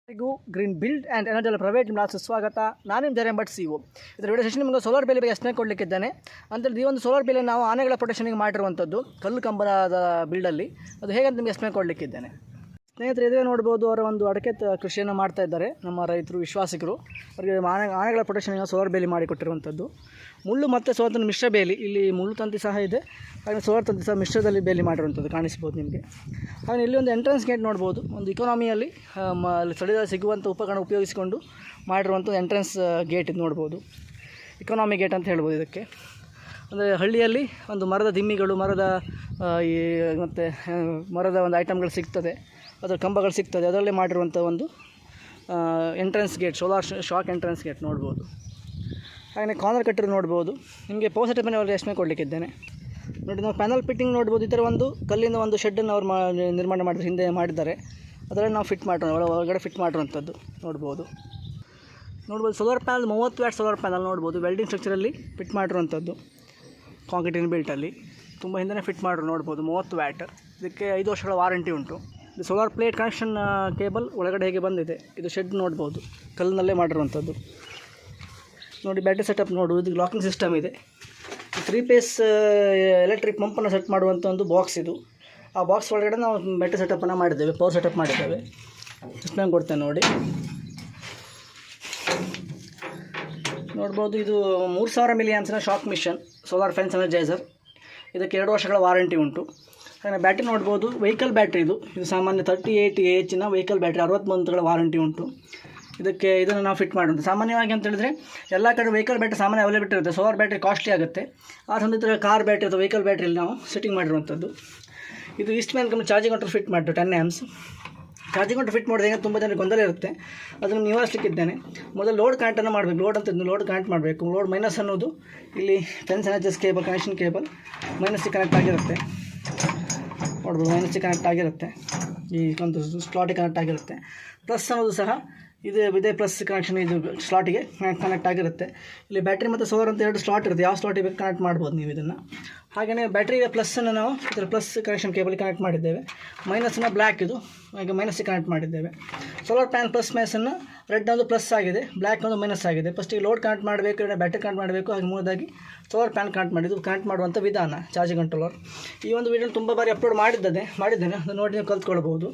ಎಲ್ಲರಿಗೂ green build and energy private limited ಸ್ವಾಗತ. ನಾನು ನಿಮ್ಮ ಜರೆ ಬಟ್ ಸಿ ಒ. ಇದರ ವಿಡಿಯೋ ಸೆಷನ್ ನಿಮಗೆ ಸೋಲಾರ್ ಬೇಲಿ ಬಗ್ಗೆ ಎಕ್ಸ್ಪ್ಲೇನ್ ಕೊಡಲಿಕ್ಕಿದ್ದೇನೆ. ಅಂತೇಳಿ ಈ ಒಂದು ಸೋಲಾರ್ ಬೇಲಿ ನಾವು ಆನೆಗಳ ಪ್ರೊಟೆಕ್ಷನ್ಗೆ ಮಾಡಿರುವಂಥದ್ದು ಕಲ್ಲು ಕಂಬದ ಬಿಲ್ಡಲ್ಲಿ. ಅದು ಹೇಗಂತ ನಿಮಗೆ ಎಕ್ಸ್ಪ್ಲೇನ್ ಕೊಡಲಿಕ್ಕಿದ್ದೇನೆ. ಸ್ನೇಹಿತರೆ, ಇದೇ ನೋಡ್ಬೋದು, ಅವರ ಒಂದು ಅಡಕೆ ಕೃಷಿಯನ್ನು ಮಾಡ್ತಾ ಇದ್ದಾರೆ ನಮ್ಮ ರೈತರು, ವಿಶ್ವಾಸಿಕರು. ಅವರಿಗೆ ಆನೆಗಳ ಪ್ರೊಟೆಕ್ಷನ್ಗೆ ಸೋಲಾರ್ ಬೇಲಿ ಮಾಡಿಕೊಟ್ಟಿರುವಂಥದ್ದು. ಮುಳ್ಳು ಮತ್ತು ಸೋಲಾರ್ ಮಿಶ್ರ ಬೇಲಿ, ಇಲ್ಲಿ ಮುಳ್ಳು ತಂತಿ ಸಹ ಇದೆ, ಹಾಗೆ ಸೋಲಾರ್ ತಂತಿ ಸಹ ಮಿಶ್ರದಲ್ಲಿ ಬೇಲಿ ಮಾಡಿರುವಂಥದ್ದು ಕಾಣಿಸ್ಬೋದು ನಿಮಗೆ. ಹಾಗೆ ಇಲ್ಲಿ ಒಂದು ಎಂಟ್ರೆನ್ಸ್ ಗೇಟ್ ನೋಡ್ಬೋದು. ಒಂದು ಇಕಾನಮಿಯಲ್ಲಿ ಸ್ಥಳೀಯ ಸಿಗುವಂಥ ಉಪಕರಣ ಉಪಯೋಗಿಸಿಕೊಂಡು ಮಾಡಿರುವಂಥ ಎಂಟ್ರೆನ್ಸ್ ಗೇಟ್ ಇದು ನೋಡ್ಬೋದು. ಇಕಾನಮಿ ಗೇಟ್ ಅಂತ ಹೇಳ್ಬೋದು ಇದಕ್ಕೆ. ಅಂದರೆ ಹಳ್ಳಿಯಲ್ಲಿ ಒಂದು ಮರದ ದಿಮ್ಮಿಗಳು, ಮತ್ತು ಮರದ ಒಂದು ಐಟಮ್ಗಳು ಸಿಗ್ತದೆ, ಅದರ ಕಂಬಗಳು ಸಿಗ್ತದೆ, ಅದರಲ್ಲೇ ಮಾಡಿರುವಂಥ ಒಂದು entrance gate, solar shock entrance gate ನೋಡ್ಬೋದು. ಹಾಗೆ ಕಾರ್ನರ್ ಕಟ್ಟರ್ ನೋಡ್ಬೋದು. ನಿಮಗೆ ಪವರ್ ಸೆಟಪ್ ಮೇಲೆ ಅವ್ರಿಗೆ ಎಸ್ಟಿಮೇಟ್ ಕೊಡಲಿಕ್ಕಿದ್ದೇನೆ. ನೋಡಿ, ನಾವು ಪ್ಯಾನಲ್ ಫಿಟ್ಟಿಂಗ್ ನೋಡ್ಬೋದು. ಈ ಥರ ಒಂದು ಕಲ್ಲಿನ ಒಂದು ಶೆಡ್ಡನ್ನು ಅವ್ರು ನಿರ್ಮಾಣ ಮಾಡಿದ್ರು, ಹಿಂದೆ ಮಾಡಿದ್ದಾರೆ. ಅದರಲ್ಲಿ ನಾವು ಫಿಟ್ ಒಳಗಡೆ ಫಿಟ್ ಮಾಡಿರುವಂಥದ್ದು ನೋಡ್ಬೋದು. Solar panel 30 watt solar panel ನೋಡ್ಬೋದು. ವೆಲ್ಡಿಂಗ್ ಸ್ಟ್ರಕ್ಚರಲ್ಲಿ ಫಿಟ್ ಮಾಡಿರುವಂಥದ್ದು, ಕಾಂಕ್ರೀಟಿನ ಬಿಲ್ಟಲ್ಲಿ ತುಂಬ ಹಿಂದೆ ಫಿಟ್ ಮಾಡಿದ್ರು ನೋಡ್ಬೋದು. 30 ವ್ಯಾಟ್. ಇದಕ್ಕೆ 5 ವರ್ಷಗಳ ವಾರಂಟಿ ಉಂಟು. ಇದು ಸೋಲಾರ್ ಪ್ಲೇಟ್ ಕನೆಕ್ಷನ್ ಕೇಬಲ್ ಒಳಗಡೆ ಹೇಗೆ ಬಂದಿದೆ. ಇದು ಶೆಡ್ ನೋಡ್ಬೋದು, ಕಲ್ಲಿನಲ್ಲೇ ಮಾಡಿರುವಂಥದ್ದು. ನೋಡಿ, ಬ್ಯಾಟ್ರಿ ಸೆಟಪ್ ನೋಡು. ಇದು ಲಾಕಿಂಗ್ ಸಿಸ್ಟಮ್ ಇದೆ. 3 ಫೇಸ್ ಎಲೆಕ್ಟ್ರಿಕ್ ಪಂಪನ್ನು ಸೆಟ್ ಮಾಡುವಂಥ ಒಂದು ಬಾಕ್ಸ್ ಇದು. ಆ ಬಾಕ್ಸ್ ಒಳಗಡೆ ನಾವು ಬ್ಯಾಟ್ರಿ ಸೆಟಪ್ಪನ್ನು ಮಾಡಿದ್ದೇವೆ, ಪವರ್ ಸೆಟಪ್ ಮಾಡಿದ್ದೇವೆ. ಸಿಸ್ಟಮ್ ಕೊಡ್ತೇನೆ ನೋಡಿ. ನೋಡ್ಬೋದು, ಇದು 3000 ಮಿಲಿ ಆಂಪ್ಸ್ನ shock machine solar fence energiser. ಇದಕ್ಕೆ 2 ವರ್ಷಗಳ ವಾರಂಟಿ ಉಂಟು. ಹಾಗೆ ಬ್ಯಾಟ್ರಿ ನೋಡ್ಬೋದು, ವೆಹಿಕಲ್ ಬ್ಯಾಟ್ರಿ ಇದು ಸಾಮಾನ್ಯ 38Ah ವೆಹಿಕಲ್ ಬ್ಯಾಟ್ರಿ, 60 ಮಂತ್ಗಳ ವಾರಂಟಿ ಉಂಟು. ಇದನ್ನು ನಾವು ಫಿಟ್ ಮಾಡುವಂಥ ಸಾಮಾನ್ಯವಾಗಿ ಅಂತ ಹೇಳಿದ್ರೆ ಎಲ್ಲ ಕಡೆ ವೆಹಿಕಲ್ ಬ್ಯಾಟ್ರಿ ಸಾಮಾನ್ಯ ಅವೈಲೇಬಲ್ ಇರುತ್ತೆ. ಸೋಲಾರ್ ಬ್ಯಾಟ್ರಿ ಕಾಸ್ಟ್ಲಿ ಆಗುತ್ತೆ. ಆ ಸಂದರ್ಭದಲ್ಲಿ ಕಾರ್ ಬ್ಯಾಟ್ರಿ ಅಥವಾ ವೆಹಿಕಲ್ ಬ್ಯಾಟ್ರಿಯಲ್ಲಿ ನಾವು ಸೆಟ್ಟಿಂಗ್ ಮಾಡಿರುವಂಥದ್ದು. ಇದು ಈಸ್ಟ್ಮ್ಯಾನ್ ಕಂಪ್ನಿ ಚಾರ್ಜಿಂಗ್ ಕಂಟ್ರೋಲ್ ಫಿಟ್ ಮಾಡಿದ್ದು 10 amps. ಚಾರ್ಜಿಂಗ್ ಕಂಟ್ರೋಲ್ ಫಿಟ್ ಮಾಡಿದಾಗ ತುಂಬ ಜನರಿಗೆ ಗೊಂದಲ ಇರುತ್ತೆ, ಅದನ್ನು ನಿವಾರಿಸಲಿಕ್ಕಿದ್ದೇನೆ. ಮೊದಲು ಲೋಡ್ ಕನೆಕ್ಟನ್ನು ಮಾಡಬೇಕು. ಲೋಡ್ ಕನೆಕ್ಟ್ ಮಾಡಬೇಕು. ಲೋಡ್ ಮೈನಸ್ ಅನ್ನೋದು ಇಲ್ಲಿ fence energise cable, connection cable ಮೈನಸ್ಗೆ ಕನೆಕ್ಟ್ ಆಗಿರುತ್ತೆ ನೋಡ್ಬೋದು. ಮೈನಸ್ಗೆ ಕನೆಕ್ಟ್ ಆಗಿರುತ್ತೆ, ಈ ಒಂದು ಸ್ಲಾಟಿಗೆ ಕನೆಕ್ಟ್ ಆಗಿರುತ್ತೆ. ಪ್ಲಸ್ ಅನ್ನೋದು ಸಹ ಇದೇ ಪ್ಲಸ್ ಕನೆಕ್ಷನ್ ಇದು ಸ್ಲಾಟಿಗೆ ಕನೆಕ್ಟ್ ಆಗಿರುತ್ತೆ. ಇಲ್ಲಿ ಬ್ಯಾಟ್ರಿ ಮತ್ತು ಸೋಲಾರ್ ಅಂತ 2 ಸ್ಲಾಟ್ ಇರುತ್ತೆ. ಯಾವ ಸ್ಲಾಟಿಗೆ ಬೇಕು ಕನೆಕ್ಟ್ ಮಾಡ್ಬೋದು ನೀವು ಇದನ್ನು. ಹಾಗೆಯೇ ಬ್ಯಾಟ್ರಿಗೆ ಪ್ಲಸ್ಸನ್ನು ನಾವು ಇದರ ಪ್ಲಸ್ ಕನೆಕ್ಷನ್ ಕೇಬಲ್ ಕನೆಕ್ಟ್ ಮಾಡಿದ್ದೇವೆ. ಮೈನಸ್ನ ಬ್ಲ್ಯಾಕ್ ಇದು ಹಾಗೆ ಮೈನಸ್ಸಿಗೆ ಕನೆಕ್ಟ್ ಮಾಡಿದ್ದೇವೆ. ಸೋಲಾರ್ ಪ್ಯಾನ್ ಪ್ಲಸ್ ಮೈನಸ್ಸನ್ನು ರೆಡ್ ಒಂದು ಪ್ಲಸ್ ಆಗಿದೆ, ಬ್ಲ್ಯಾಕ್ ಒಂದು ಮೈನಸ್ ಆಗಿದೆ. ಫಸ್ಟಿಗೆ ಲೋಡ್ ಕನೆಕ್ಟ್ ಮಾಡಬೇಕು, ಬ್ಯಾಟ್ರಿ ಕನೆಕ್ಟ್ ಮಾಡಬೇಕು, ಹಾಗೆ ಮೂರದಾಗಿ ಸೋಲಾರ್ ಪ್ಯಾನ್ ಕನೆಕ್ಟ್ ಮಾಡಿದ್ದು ಕನೆಕ್ಟ್ ಮಾಡುವಂಥ ವಿಧಾನ ಚಾರ್ಜಿಂಗ್ ಕಂಟ್ರೋಲರ್. ಈ ಒಂದು ವಿಡಿಯೋ ತುಂಬ ಬಾರಿ ಅಪ್ಲೋಡ್ ಮಾಡಿದ್ದೇನೆ, ಅದು ನೋಡಿ ನೀವು ಕಲ್ತ್ಕೊಳ್ಬೋದು.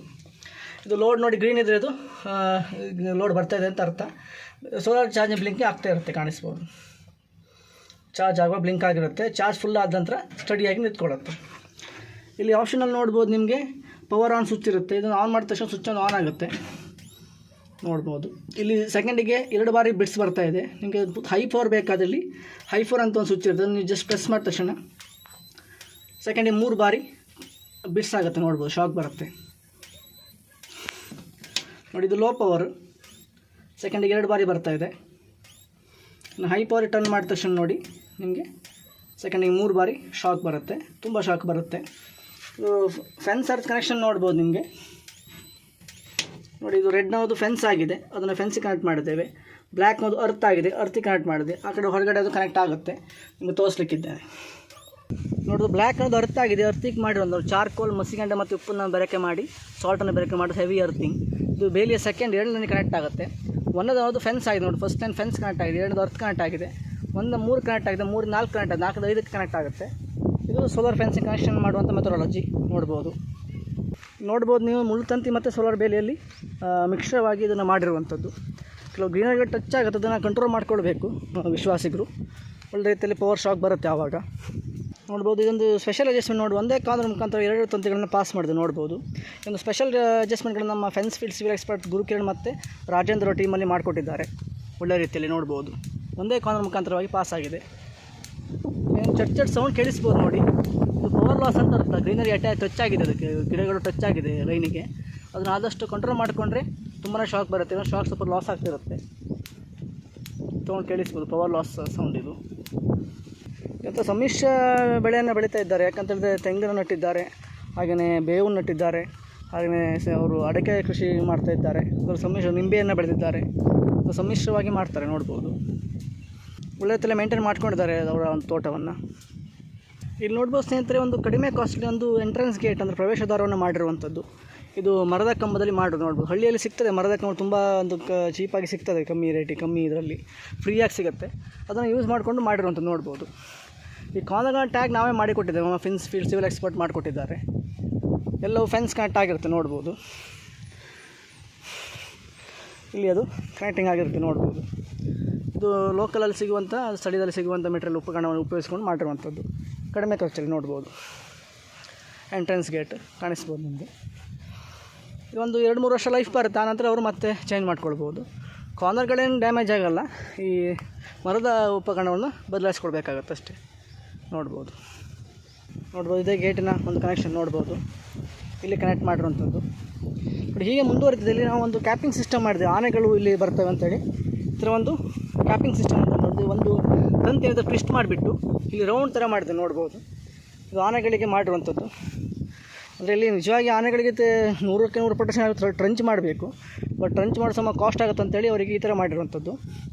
ಇದು ಲೋಡ್ ನೋಡಿ, ಗ್ರೀನ್ ಇದ್ರೆ ಇದು ಲೋಡ್ ಬರ್ತಾಯಿದೆ ಅಂತ ಅರ್ಥ. ಸೋಲಾರ್ ಚಾರ್ಜಿಂಗ್ ಬ್ಲಿಂಕಿಂಗ್ ಆಗ್ತಾ ಇರುತ್ತೆ, ಕಾಣಿಸ್ಬೋದು. ಚಾರ್ಜ್ ಆಗುವಾಗ ಬ್ಲಿಂಕ್ ಆಗಿರುತ್ತೆ. ಚಾರ್ಜ್ ಫುಲ್ ಆದ ನಂತರ ಸ್ಟಡಿಯಾಗಿ ನಿಂತ್ಕೊಳ್ಳುತ್ತೆ. ಇಲ್ಲಿ ಆಪ್ಷನಲ್ಲಿ ನೋಡ್ಬೋದು, ನಿಮಗೆ ಪವರ್ ಆನ್ ಸ್ವಿಚ್ ಇರುತ್ತೆ. ಇದನ್ನು ಆನ್ ಮಾಡಿದ ತಕ್ಷಣ ಸ್ವಿಚ್ ಆನ್ ಆಗುತ್ತೆ ನೋಡ್ಬೋದು. ಇಲ್ಲಿ ಸೆಕೆಂಡಿಗೆ 2 ಬಾರಿ ಬಿಟ್ಸ್ ಬರ್ತಾ ಇದೆ. ನಿಮಗೆ ಹೈ ಪವರ್ ಬೇಕಾದಲ್ಲಿ ಹೈ ಪವರ್ ಅಂತ ಒಂದು ಸ್ವಿಚ್ ಇರುತ್ತೆ. ನೀವು ಜಸ್ಟ್ ಪ್ರೆಸ್ ಮಾಡಿದ ತಕ್ಷಣ ಸೆಕೆಂಡಿಗೆ 3 ಬಾರಿ ಬಿಟ್ಸ್ ಆಗುತ್ತೆ ನೋಡ್ಬೋದು, ಶಾಕ್ ಬರುತ್ತೆ ನೋಡಿ. ಇದು ಲೋ ಪವರ್, ಸೆಕೆಂಡಿಗೆ 2 ಬಾರಿ ಬರ್ತಾ ಇದೆ. ಹೈ ಪವರ್ ಟರ್ನ್ ಮಾಡಿದ ತಕ್ಷಣ ನೋಡಿ, ನಿಮಗೆ ಸೆಕೆಂಡಿಗೆ 3 ಬಾರಿ ಶಾಕ್ ಬರುತ್ತೆ, ತುಂಬ ಶಾಕ್ ಬರುತ್ತೆ. ಫೆನ್ಸ್ ಅರ್ತ್ ಕನೆಕ್ಷನ್ ನೋಡ್ಬೋದು ನಿಮಗೆ. ನೋಡಿ, ಇದು ರೆಡ್ ನವುದು ಫೆನ್ಸ್ ಆಗಿದೆ, ಅದನ್ನು ಫೆನ್ಸಿಗೆ ಕನೆಕ್ಟ್ ಮಾಡಿದ್ದೇವೆ. ಬ್ಲ್ಯಾಕ್ ನವುದು ಅರ್ತ್ ಆಗಿದೆ, ಅರ್ತಿಗೆ ಕನೆಕ್ಟ್ ಮಾಡಿದೆ. ಆ ಕಡೆ ಹೊರಗಡೆ ಅದು ಕನೆಕ್ಟ್ ಆಗುತ್ತೆ, ನಿಮಗೆ ತೋರಿಸ್ಲಿಕ್ಕಿದ್ದೇನೆ. ನೋಡೋದು, ಬ್ಲ್ಯಾಕ್ ಅನ್ನೋದು ಅರ್ತ್ ಆಗಿದೆ, ಅರ್ತಿಗೆ ಮಾಡಿರೋದು ಚಾರ್ಕೋಲ್, ಮಸಿಗಂಡ ಮತ್ತು ಉಪ್ಪನ್ನು ಬೆರಕೆ ಮಾಡಿ, ಸಾಲ್ಟನ್ನು ಬೆರಕೆ ಮಾಡಿ ಹೆವಿ ಅರ್ತಿಂಗ್. ಇದು ಬೇಲಿಯ ಸೆಕೆಂಡ್ 2ನೇ ಕನೆಕ್ಟ್ ಆಗುತ್ತೆ. ಒಂದದು ಫೆನ್ಸ್ ಆಗಿದೆ ನೋಡಿ, ಫಸ್ಟ್ ಟೈಮ್ ಫೆನ್ಸ್ ಕನೆಕ್ಟ್ ಆಗಿದೆ, 2 ಅರ್ತ್ ಕನೆಕ್ಟ್ ಆಗಿದೆ, 3 ಕನೆಕ್ಟ್ ಆಗಿದೆ, 3 4 ಕನೆಕ್ಟ್ ಆಗಿದೆ, 4 5ಕ್ಕೆ ಕನೆಕ್ಟ್ ಆಗುತ್ತೆ. ಇದು ಸೋಲಾರ್ ಫೆನ್ಸಿಂಗ್ ಕನೆಕ್ಷನ್ ಮಾಡುವಂಥ ಮೆಥಡಾಲಜಿ ನೋಡ್ಬೋದು. ನೀವು ಮುಳ್ಳುತಂತಿ ಮತ್ತು ಸೋಲಾರ್ ಬೇಲಿಯಲ್ಲಿ ಮಿಶ್ರವಾಗಿ ಇದನ್ನು ಮಾಡಿರುವಂಥದ್ದು. ಕೆಲವು ಗ್ರೀನರಿಗೆ ಟಚ್ ಆಗುತ್ತೆ, ಅದನ್ನು ಕಂಟ್ರೋಲ್ ಮಾಡ್ಕೊಳ್ಬೇಕು ವಿಶ್ವಾಸಿಗರು. ಒಳ್ಳೆ ರೀತಿಯಲ್ಲಿ ಪವರ್ ಶಾಕ್ ಬರುತ್ತೆ ಆವಾಗ ನೋಡ್ಬೋದು. ಇದೊಂದು ಸ್ಪೆಷಲ್ ಅಡ್ಜಸ್ಟ್ಮೆಂಟ್ ನೋಡಿ, ಒಂದೇ ಕಾನೂನು ಮುಖಾಂತರ 2 ತಂತಿಗಳನ್ನು ಪಾಸ್ ಮಾಡಿದೆ ನೋಡ್ಬೋದು. ಒಂದು ಸ್ಪೆಷಲ್ ಅಡ್ಜಸ್ಟ್ಮೆಂಟ್ಗಳನ್ನು ನಮ್ಮ fence field civil expert Gurukiran ಮತ್ತು ರಾಜೇಂದ್ರ ಟೀಮಲ್ಲಿ ಮಾಡಿಕೊಟ್ಟಿದ್ದಾರೆ. ಒಳ್ಳೆ ರೀತಿಯಲ್ಲಿ ನೋಡ್ಬೋದು, ಒಂದೇ ಕಾನೂನು ಮುಖಾಂತರವಾಗಿ ಪಾಸ್ ಆಗಿದೆ. ಏನು ಚಟ್ ಸೌಂಡ್ ಕೇಳಿಸ್ಬೋದು ನೋಡಿ. ಇದು ಪವರ್ ಲಾಸ್ ಅಂತ ಅರ್ಥ. ಗ್ರೀನರಿ ಟಚ್ ಆಗಿದೆ, ಅದಕ್ಕೆ ಗಿಡಗಳು ಟಚ್ ಆಗಿದೆ ಲೈನಿಗೆ. ಅದನ್ನು ಆದಷ್ಟು ಕಂಟ್ರೋಲ್ ಮಾಡಿಕೊಂಡ್ರೆ ತುಂಬಾ ಶಾಕ್ ಬರುತ್ತೆ. ಶಾಕ್ ಸ್ವಲ್ಪ ಲಾಸ್ ಆಗ್ತಿರುತ್ತೆ, ಸೌಂಡ್ ಕೇಳಿಸ್ಬೋದು. ಪವರ್ ಲಾಸ್ ಸೌಂಡ್ ಇದು. ಇವತ್ತು ಸಮ್ಮಿಶ್ರ ಬೆಳೆಯನ್ನು ಬೆಳೀತಾ ಇದ್ದಾರೆ. ಯಾಕಂತೇಳಿದ್ರೆ ತೆಂಗನ್ನು ನಟ್ಟಿದ್ದಾರೆ, ಹಾಗೆಯೇ ಬೇವು ನಟ್ಟಿದ್ದಾರೆ, ಹಾಗೆಯೇ ಅವರು ಅಡಿಕೆ ಕೃಷಿ ಮಾಡ್ತಾ ಇದ್ದಾರೆ. ಸಮ್ಮಿಶ್ರ ನಿಂಬೆಯನ್ನು ಬೆಳೆದಿದ್ದಾರೆ. ಸಮ್ಮಿಶ್ರವಾಗಿ ಮಾಡ್ತಾರೆ ನೋಡ್ಬೋದು. ಒಳ್ಳೆ ರೀತಿಯಲ್ಲಿ ಮೇಂಟೈನ್ ಮಾಡ್ಕೊಂಡಿದ್ದಾರೆ ಅವರ ಒಂದು ತೋಟವನ್ನು. ಇಲ್ಲಿ ನೋಡ್ಬೋದು ಸ್ನೇಹಿತರೆ, ಒಂದು ಕಡಿಮೆ ಕಾಸ್ಟ್ಲಿ ಒಂದು ಎಂಟ್ರೆನ್ಸ್ ಗೇಟ್ ಅಂದರೆ ಪ್ರವೇಶ ದ್ವಾರವನ್ನು ಮಾಡಿರುವಂಥದ್ದು. ಇದು ಮರದ ಕಂಬದಲ್ಲಿ ಮಾಡೋದು ನೋಡ್ಬೋದು. ಹಳ್ಳಿಯಲ್ಲಿ ಸಿಗ್ತದೆ ಮರದ ಕಂಬ, ತುಂಬ ಒಂದು ಚೀಪಾಗಿ ಸಿಗ್ತದೆ, ಕಮ್ಮಿ ರೇಟಿಗೆ, ಕಮ್ಮಿ ಇದರಲ್ಲಿ ಫ್ರೀಯಾಗಿ ಸಿಗುತ್ತೆ. ಅದನ್ನು ಯೂಸ್ ಮಾಡಿಕೊಂಡು ಮಾಡಿರುವಂಥದ್ದು ನೋಡ್ಬೋದು. ಈ ಕಾರ್ನರ್ಗಳ ಟ್ಯಾಗ್ ನಾವೇ ಮಾಡಿಕೊಟ್ಟಿದ್ದೇವೆ, ನಮ್ಮ ಫೆನ್ಸ್ ಫೀಲ್ಡ್ ಸಿವಿಲ್ ಎಕ್ಸ್ಪರ್ಟ್ ಮಾಡಿಕೊಟ್ಟಿದ್ದಾರೆ. ಎಲ್ಲವೂ ಫೆನ್ಸ್ ಕನೆಕ್ಟ್ ಆಗಿರುತ್ತೆ ನೋಡ್ಬೋದು. ಇಲ್ಲಿ ಅದು ಕನೆಕ್ಟಿಂಗ್ ಆಗಿರುತ್ತೆ ನೋಡ್ಬೋದು. ಇದು ಲೋಕಲಲ್ಲಿ ಸಿಗುವಂಥ, ಸ್ಥಳೀಯದಲ್ಲಿ ಸಿಗುವಂಥ ಮೆಟೀರಿಯಲ್ ಉಪಕರಣವನ್ನು ಉಪಯೋಗಿಸ್ಕೊಂಡು ಮಾಡಿರುವಂಥದ್ದು, ಕಡಿಮೆ ಖರ್ಚಲ್ಲಿ ನೋಡ್ಬೋದು. ಎಂಟ್ರೆನ್ಸ್ ಗೇಟ್ ಕಾಣಿಸ್ಬೋದು ನಿಮಗೆ. ಇದೊಂದು 2-3 ವರ್ಷ ಲೈಫ್ ಬರುತ್ತೆ, ಆನಂತರ ಅವರು ಮತ್ತೆ ಚೇಂಜ್ ಮಾಡ್ಕೊಳ್ಬೋದು. ಕಾರ್ನರ್ಗಳೇನು ಡ್ಯಾಮೇಜ್ ಆಗೋಲ್ಲ, ಈ ಮರದ ಉಪಕರಣವನ್ನು ಬದಲಾಯಿಸ್ಕೊಳ್ಬೇಕಾಗತ್ತೆ ಅಷ್ಟೇ. ನೋಡ್ಬೋದು. ಇದೇ ಗೇಟಿನ ಒಂದು ಕನೆಕ್ಷನ್ ನೋಡ್ಬೋದು, ಇಲ್ಲಿ ಕನೆಕ್ಟ್ ಮಾಡಿರುವಂಥದ್ದು. ಬಟ್ ಹೀಗೆ ಮುಂದುವರಿತಿದೆ. ಇಲ್ಲಿ ನಾವು ಒಂದು ಕ್ಯಾಪಿಂಗ್ ಸಿಸ್ಟಮ್ ಮಾಡಿದೆ, ಆನೆಗಳು ಇಲ್ಲಿ ಬರ್ತವೆ ಅಂತೇಳಿ. ಈ ಥರ ಒಂದು ಕ್ಯಾಪಿಂಗ್ ಸಿಸ್ಟಮ್ ಅಂತ ನೋಡಿದೆ. ಒಂದು ತಂತಿಯಿಂದ ಟ್ವಿಸ್ಟ್ ಮಾಡಿಬಿಟ್ಟು ಇಲ್ಲಿ ರೌಂಡ್ ಥರ ಮಾಡಿದೆ ನೋಡ್ಬೋದು. ಇದು ಆನೆಗಳಿಗೆ ಮಾಡಿರುವಂಥದ್ದು. ಅಂದರೆ ಇಲ್ಲಿ ನಿಜವಾಗಿ ಆನೆಗಳಿಗೆ 100% ಟ್ರಂಚ್ ಮಾಡಬೇಕು, ಬಟ್ ಟ್ರಂಚ್ ಮಾಡೋ ಸಮ ಕಾಸ್ಟ್ ಆಗುತ್ತೆ ಅಂತೇಳಿ ಅವರಿಗೆ ಈ ಥರ ಮಾಡಿರುವಂಥದ್ದು.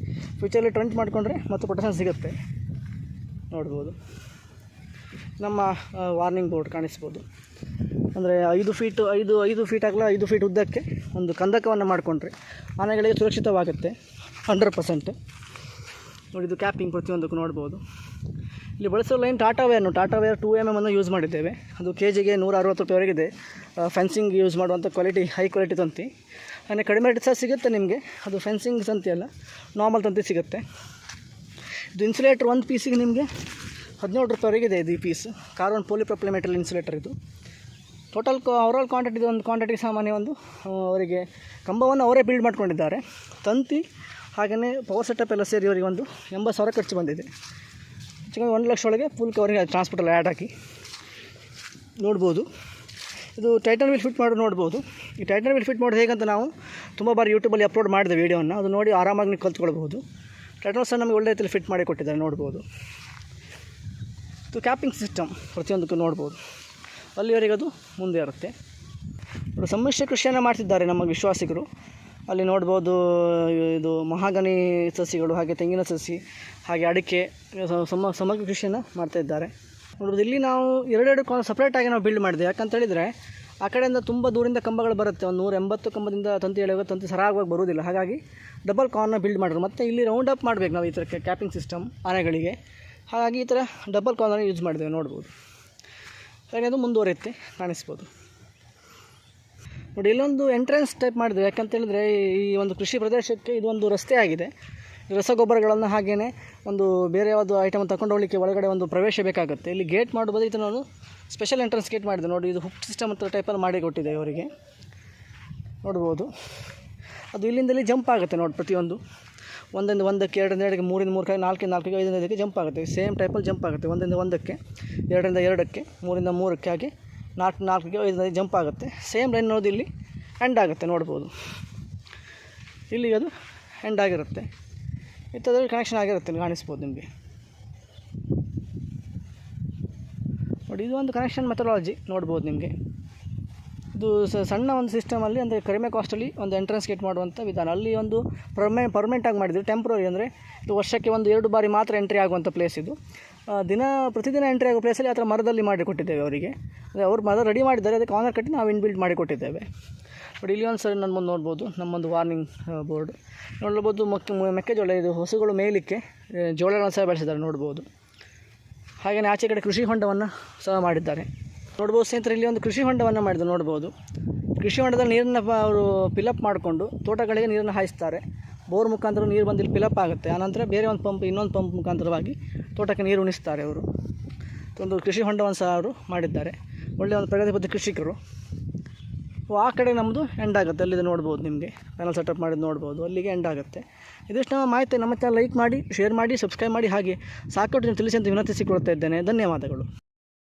ಫ್ಯೂಚರಲ್ಲಿ ಟ್ರಂಚ್ ಮಾಡಿಕೊಂಡ್ರೆ ಮತ್ತು ಪ್ರೊಟೆಕ್ಷನ್ ಸಿಗುತ್ತೆ ನೋಡ್ಬೋದು. ನಮ್ಮ ವಾರ್ನಿಂಗ್ ಬೋರ್ಡ್ ಕಾಣಿಸ್ಬೋದು. ಅಂದರೆ 5 ಫೀಟ್ ಆಗಲ್ಲ, 5 ಫೀಟ್ ಉದ್ದಕ್ಕೆ ಒಂದು ಕಂದಕವನ್ನು ಮಾಡಿಕೊಂಡ್ರೆ ಆನೆಗಳಿಗೆ ಸುರಕ್ಷಿತವಾಗುತ್ತೆ 100%. ನೋಡಿ, ಇದು ಕ್ಯಾಪಿಂಗ್ ಪ್ರತಿಯೊಂದಕ್ಕೂ ನೋಡ್ಬೋದು. ಇಲ್ಲಿ ಬಳಸೋ ಲೈನ್ ಟಾಟಾ ವೇರ್ 2mm ಅನ್ನು ಯೂಸ್ ಮಾಡಿದ್ದೇವೆ. ಅದು ಕೆಜಿಗೆ 160 ರೂಪಾಯಿವರೆಗಿದೆ. ಫೆನ್ಸಿಂಗ್ ಯೂಸ್ ಮಾಡುವಂಥ ಕ್ವಾಲಿಟಿ, ಹೈ ಕ್ವಾಲಿಟಿ ತಂತಿ. ಹಾಗೆ ಕಡಿಮೆ ರೇಟ್ ಸಹ ಸಿಗುತ್ತೆ ನಿಮಗೆ. ಅದು ಫೆನ್ಸಿಂಗ್ ತಂತಿ ಅಲ್ಲ, ನಾರ್ಮಲ್ ತಂತಿ ಸಿಗುತ್ತೆ. ಇದು ಇನ್ಸುಲೇಟರ್ ಒಂದು ಪೀಸಿಗೆ ನಿಮಗೆ 17 ರೂಪಾಯಿವರೆಗಿದೆ. ಇದು ಈ piece carbon polypropylene material insulator. ಇದು ಟೋಟಲ್ ಓವರಾಲ್ ಕ್ವಾಂಟಿಟಿ, ಒಂದು ಕ್ವಾಂಟಿಟಿ ಸಾಮಾನ್ಯ ಒಂದು ಅವರಿಗೆ ಕಂಬವನ್ನು ಅವರೇ ಬಿಲ್ಡ್ ಮಾಡ್ಕೊಂಡಿದ್ದಾರೆ. ತಂತಿ ಹಾಗೆಯೇ ಪವರ್ ಸೆಟಪ್ ಎಲ್ಲ ಸೇರಿ ಅವರಿಗೆ ಒಂದು 80,000 ಖರ್ಚು ಬಂದಿದೆ. ಹೆಚ್ಚಿಗೆ 1 ಲಕ್ಷ ಒಳಗೆ ಫುಲ್ ಕವರಿಗೆ ಟ್ರಾನ್ಸ್ಪೋರ್ಟಲ್ಲಿ ಆ್ಯಡ್ ಹಾಕಿ ನೋಡ್ಬೋದು. ಇದು ಟೈಟನ್ ವೀಲ್ ಫಿಟ್ ಮಾಡೋದು ನೋಡ್ಬೋದು. ಈ ಟೈಟನ್ ವೀಲ್ ಫಿಟ್ ಮಾಡೋದು ಹೇಗಂತ ನಾವು ತುಂಬ ಬಾರಿ ಯೂಟ್ಯೂಬಲ್ಲಿ ಅಪ್ಲೋಡ್ ಮಾಡಿದೆ ವೀಡಿಯೋವನ್ನು. ಅದು ನೋಡಿ ಆರಾಮಾಗಿ ನೀವು ಕಲ್ತ್ಕೊಳ್ಬೋದು. ಟೈಟನ್ ಸಹ ನಮಗೆ ಒಳ್ಳೆ ರೀತಿಯಲ್ಲಿ ಫಿಟ್ ಮಾಡಿ ಕೊಟ್ಟಿದ್ದಾರೆ ನೋಡ್ಬೋದು. ಇದು ಕ್ಯಾಪಿಂಗ್ ಸಿಸ್ಟಮ್ ಪ್ರತಿಯೊಂದಕ್ಕೂ ನೋಡ್ಬೋದು. ಅಲ್ಲಿವರೆಗೆ ಅದು ಮುಂದೆ ಇರುತ್ತೆ. ಇವರು ಸಮ್ಮಿಶ್ರ ಕೃಷಿಯನ್ನು ಮಾಡ್ತಿದ್ದಾರೆ ನಮ್ಮ ವಿಶ್ವಾಸಿಗರು. ಅಲ್ಲಿ ನೋಡ್ಬೋದು, ಇದು ಮಹಾಗನಿ ಸಸಿಗಳು, ಹಾಗೆ ತೆಂಗಿನ ಸಸಿ, ಹಾಗೆ ಅಡಿಕೆ, ಸಮಗ್ರ ಕೃಷಿಯನ್ನು ಮಾಡ್ತಾಯಿದ್ದಾರೆ ನೋಡ್ಬೋದು. ಇಲ್ಲಿ ನಾವು 2 ಸಪ್ರೇಟಾಗಿ ನಾವು ಬಿಲ್ಡ್ ಮಾಡಿದೆ. ಯಾಕಂತೇಳಿದರೆ ಆ ಕಡೆಯಿಂದ ತುಂಬ ದೂರಿಂದ ಕಂಬಗಳು ಬರುತ್ತೆ. ಒಂದು 180 ಕಂಬದಿಂದ ತಂತಿ ಎಳೆಯುವ ತಂತಿ ಸರಾಗವಾಗಿ ಬರುವುದಿಲ್ಲ. ಹಾಗಾಗಿ ಡಬಲ್ ಕಾರ್ನ ಬಿಲ್ಡ್ ಮಾಡಿದ್ರು. ಮತ್ತು ಇಲ್ಲಿ ರೌಂಡ್ ಅಪ್ ಮಾಡಬೇಕು ನಾವು ಈ ಥರ ಕ್ಯಾಪಿಂಗ್ ಸಿಸ್ಟಮ್ ಆನೆಗಳಿಗೆ. ಹಾಗಾಗಿ ಈ ಥರ ಡಬಲ್ ಕಾರ್ನ ಯೂಸ್ ಮಾಡಿದ್ದೇವೆ ನೋಡ್ಬೋದು. ಹಾಗೆ ಅದು ಮುಂದುವರಿಯುತ್ತೆ ಕಾಣಿಸ್ಬೋದು. ನೋಡಿ, ಇಲ್ಲೊಂದು ಎಂಟ್ರೆನ್ಸ್ ಟೈಪ್ ಮಾಡಿದೆ. ಯಾಕಂತೇಳಿದರೆ ಈ ಒಂದು ಕೃಷಿ ಪ್ರದೇಶಕ್ಕೆ ಇದೊಂದು ರಸ್ತೆ ಆಗಿದೆ. ರಸಗೊಬ್ಬರಗಳನ್ನು ಹಾಗೆಯೇ ಒಂದು ಬೇರೆ ಯಾವುದು ಐಟಮ್ ತಗೊಂಡು ಹೋಗಲಿಕ್ಕೆ ಒಳಗಡೆ ಒಂದು ಪ್ರವೇಶ ಬೇಕಾಗುತ್ತೆ. ಇಲ್ಲಿ ಗೇಟ್ ಮಾಡ್ಬೋದು. ಇದು ನಾನು ಸ್ಪೆಷಲ್ ಎಂಟ್ರೆನ್ಸ್ ಗೇಟ್ ಮಾಡಿದೆ ನೋಡಿ. ಇದು ಹುಕ್ ಸಿಸ್ಟಮ್ ಅಂತ ಟೈಪಲ್ಲಿ ಮಾಡಿ ಕೊಟ್ಟಿದೆ ಅವರಿಗೆ ನೋಡ್ಬೋದು. ಅದು ಇಲ್ಲಿಂದಲ್ಲಿ ಜಂಪ್ ಆಗುತ್ತೆ ನೋಡಿ. ಪ್ರತಿಯೊಂದು ಒಂದರಿಂದ 1ಕ್ಕೆ, 2ರಿಂದ 2ಕ್ಕೆ, 3ರಿಂದ 3ಕ್ಕೆ, 4ರಿಂದ 4ಕ್ಕೆ, 5ರಿಂದ 5ಕ್ಕೆ ಜಂಪ್ ಆಗುತ್ತೆ. ಸೇಮ್ ಟೈಪಲ್ಲಿ ಜಂಪ್ ಆಗುತ್ತೆ. 1ರಿಂದ 1ಕ್ಕೆ, 2ರಿಂದ 2ಕ್ಕೆ, 3ರಿಂದ 3ಕ್ಕೆ, ಹಾಗೆ 4ರಿಂದ 4ಕ್ಕೆ, 5ರಿಂದ 5 ಜಂಪ್ ಆಗುತ್ತೆ. ಸೇಮ್ ಲೈನ್ ನೋಡಿ ಇಲ್ಲಿ ಎಂಡ್ ಆಗುತ್ತೆ ನೋಡ್ಬೋದು. ಇಲ್ಲಿಗೆ ಅದು ಎಂಡ್ ಆಗಿರುತ್ತೆ. ಇಂಥದ್ರಲ್ಲಿ ಕನೆಕ್ಷನ್ ಆಗಿರುತ್ತೆ ಕಾಣಿಸ್ಬೋದು ನಿಮಗೆ ನೋಡಿ. ಇದು ಒಂದು ಕನೆಕ್ಷನ್ ಮೆಥಡಾಲಜಿ ನೋಡ್ಬೋದು ನಿಮಗೆ. ಇದು ಸಣ್ಣ ಒಂದು ಸಿಸ್ಟಮಲ್ಲಿ, ಅಂದರೆ ಕಡಿಮೆ ಕಾಸ್ಟಲ್ಲಿ ಒಂದು ಎಂಟ್ರೆನ್ಸ್ ಗೇಟ್ ಮಾಡುವಂಥ ವಿಧಾನ. ಅಲ್ಲಿ ಒಂದು ಪರ್ಮನೆಂಟಾಗಿ ಮಾಡಿದ್ರು. ಟೆಂಪ್ರರಿ ಅಂದರೆ ಇದು ವರ್ಷಕ್ಕೆ 1-2 ಬಾರಿ ಮಾತ್ರ ಎಂಟ್ರಿ ಆಗುವಂಥ ಪ್ಲೇಸ್. ಇದು ಪ್ರತಿದಿನ ಎಂಟ್ರಿ ಆಗೋ ಪ್ಲೇಸಲ್ಲಿ ಆ ಥರ ಮರದಲ್ಲಿ ಮಾಡಿಕೊಟ್ಟಿದ್ದೇವೆ ಅವರಿಗೆ. ಅಂದರೆ ಅವ್ರು ಮರ ರೆಡಿ ಮಾಡಿದ್ದಾರೆ, ಅದಕ್ಕೆ ಕಾರ್ನರ್ ಕಟ್ಟಿ ನಾವು ಇನ್ಬಿಲ್ಡ್ ಮಾಡಿಕೊಟ್ಟಿದ್ದೇವೆ ನೋಡಿ. ಇಲ್ಲಿ ಒಂದು ಸರಿ ನನ್ನ ಮುಂದೆ ನೋಡ್ಬೋದು ನಮ್ಮೊಂದು ವಾರ್ನಿಂಗ್ ಬೋರ್ಡ್ ನೋಡ್ಬೋದು. ಮೆಕ್ಕೆಜೋಳ, ಇದು ಹೊಸಗಳು ಮೇಯಲಿಕ್ಕೆ ಜೋಳಗಳನ್ನು ಸಹ ಬೆಳೆಸಿದ್ದಾರೆ ನೋಡ್ಬೋದು. ಹಾಗೆಯೇ ಆಚೆ ಕಡೆ ಕೃಷಿ ಹೊಂಡವನ್ನು ಸಹ ಮಾಡಿದ್ದಾರೆ ನೋಡ್ಬೋದು. ಸ್ನೇಹಿತರೆ, ಇಲ್ಲಿ ಒಂದು ಕೃಷಿ ಹೊಂಡವನ್ನು ಮಾಡಿದ್ದು ನೋಡ್ಬೋದು. ಕೃಷಿ ಹೊಂಡದಲ್ಲಿ ನೀರನ್ನು ಅವರು ಫಿಲಪ್ ಮಾಡಿಕೊಂಡು ತೋಟಗಳಿಗೆ ನೀರನ್ನು ಹಾಯಿಸ್ತಾರೆ. ಬೋರ್ ಮುಖಾಂತರ ನೀರು ಬಂದು ಇಲ್ಲಿ ಫಿಲಪ್ ಆಗುತ್ತೆ. ಆನಂತರ ಬೇರೆ ಒಂದು ಇನ್ನೊಂದು ಪಂಪ್ ಮುಖಾಂತರವಾಗಿ ತೋಟಕ್ಕೆ ನೀರು ಉಣಿಸ್ತಾರೆ ಅವರು. ಒಂದು ಕೃಷಿ ಹೊಂಡವನ್ನು ಸಹ ಅವರು ಮಾಡಿದ್ದಾರೆ. ಒಳ್ಳೆಯ ಒಂದು ಪ್ರಗತಿಬದ್ಧ ಕೃಷಿಕರು. ಆ ಕಡೆ ನಮ್ಮದು ಎಂಡ್ ಆಗುತ್ತೆ. ಅಲ್ಲಿದೆ ನೋಡ್ಬೋದು, ನಿಮಗೆ ಪ್ಯಾನಲ್ ಸೆಟಪ್ ಮಾಡಿದ್ದು ನೋಡ್ಬೋದು. ಅಲ್ಲಿಗೆ ಎಂಡ್ ಆಗುತ್ತೆ. ಇದಿಷ್ಟು ನಮ್ಮ ಮಾಹಿತಿ. ನಮ್ಮ ಚಾನಲ್ ಲೈಕ್ ಮಾಡಿ, ಶೇರ್ ಮಾಡಿ, ಸಬ್ಸ್ಕ್ರೈಬ್ ಮಾಡಿ, ಹಾಗೆ ಸಾಕಷ್ಟು ತಿಳಿಸಿ ಅಂತ ವಿನಂತಿಸಿಕೊಳ್ತಾ ಇದ್ದೇನೆ. ಧನ್ಯವಾದಗಳು.